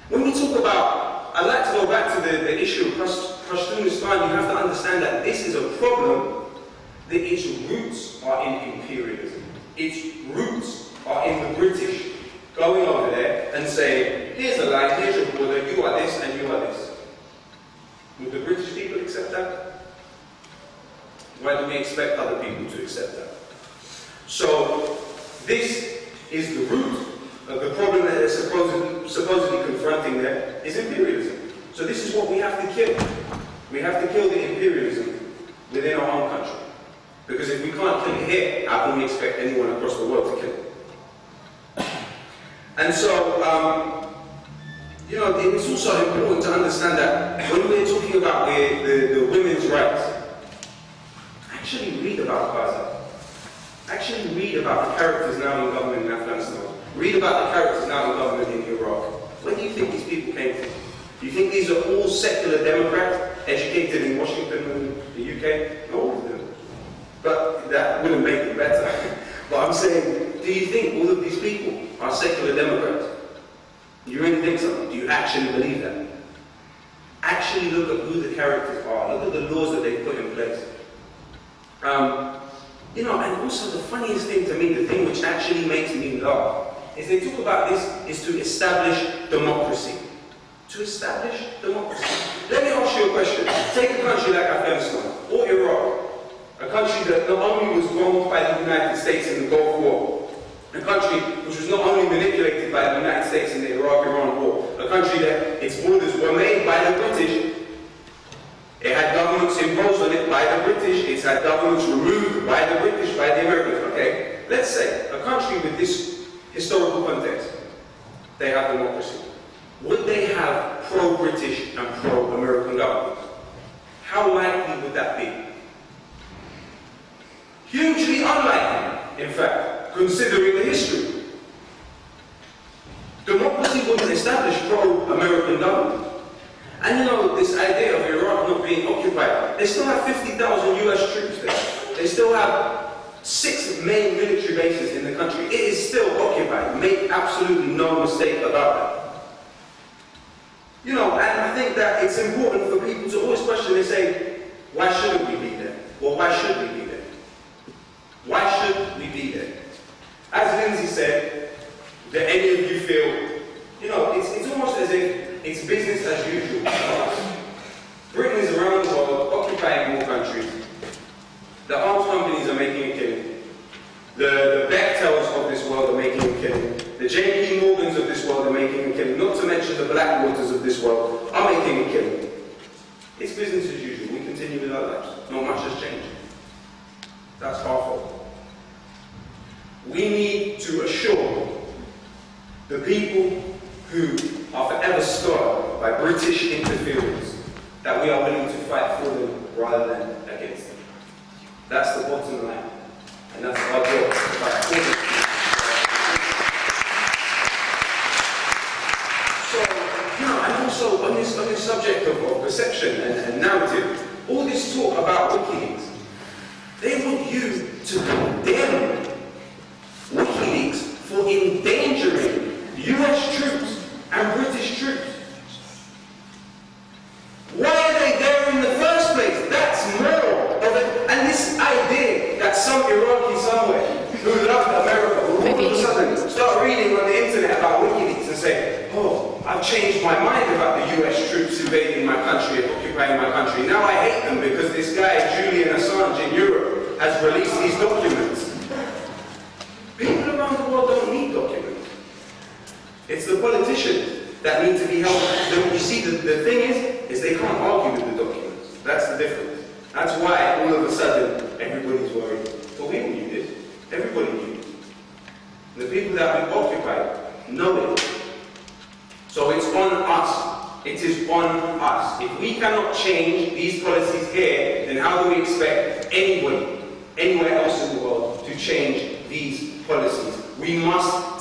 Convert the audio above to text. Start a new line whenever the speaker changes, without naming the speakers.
When we talk about, I'd like to go back to the issue of Pashtunistan. You have to understand that this is a problem that its roots are in imperialism. Its roots are in the British going over there and saying, here's a line, here's your border, you are this and you are this. Would the British people accept that? Why do we expect other people to accept that? So, this is the root of the problem that they're supposedly confronting there, is imperialism. So this is what we have to kill. We have to kill the imperialism within our own country. Because if we can't kill it here, how can we expect anyone across the world to kill it? And so, you know, it's also important to understand that when we're talking about the women's rights, actually read about Gaza. Actually read about the characters now in government in Afghanistan. Read about the characters now in government in Iraq. Where do you think these people came from? Do you think these are all secular Democrats, educated in Washington and the UK? No, all of them. But that wouldn't make it better. But I'm saying, do you think all of these people are secular Democrats? Do you really think so? Do you actually believe that? Actually look at who the characters are. Look at the laws that they've put in place. You know, and also the funniest thing to me, the thing which actually makes me laugh, is they talk about this is to establish democracy. To establish democracy. Let me ask you a question. Take a country like Afghanistan or Iraq, a country that not only was wronged by the United States in the Gulf War, a country which was not only manipulated by the United States in the Iraq-Iran War, a country that its borders were made by the British. It had governments imposed on it by the British. It's had governments removed by the British, by the Americans, okay? Let's say a country with this historical context, they have democracy. Would they have pro-British and pro-American governments? How likely would that be? Hugely unlikely, in fact, considering the history. Democracy wouldn't establish pro-American government. And you know, this idea of Iraq not being occupied, they still have 50,000 US troops there. They still have 6 main military bases in the country. It is still occupied. Make absolutely no mistake about that. You know, and I think that it's important for people to always question and say, why shouldn't we be there? Well, why should we be there? Why should we be there? As Lindsay said, that any of you feel, you know, it's almost as if it's business as usual for us. Britain is around the world, occupying more countries. The arms companies are making a killing. The Bechtels of this world are making a killing. The J.P. Morgans of this world are making a killing. Not to mention the Blackwaters of this world are making a killing. It's business as usual. We continue with our lives. Not much has changed. That's our fault. We need to assure the people who are forever scarred by British interference that we are willing to fight for them rather than against them. That's the bottom line. And that's our job. To fight for them. So, you know, and also on this subject of perception and narrative, all this talk about WikiLeaks, they want you to condemn WikiLeaks for endangering US troops and British troops. Why are they there in the first place? That's more of it. And this idea that some Iraqi somewhere who loved America will all of a sudden start reading on the internet about WikiLeaks and say, oh, I've changed my mind about the US troops invading my country and occupying my country. Now I hate them because this guy, Julian Assange in Europe, has released these documents. People around the world don't need documents. It's the politicians that need to be held. You see, the thing is they can't argue with the documents. That's the difference. That's why all of a sudden everybody's worried. But we knew this. Everybody knew it. The people that we occupy know it. So it's on us. It is on us. If we cannot change these policies here, then how do we expect anybody, anywhere else in the world, to change these policies? We must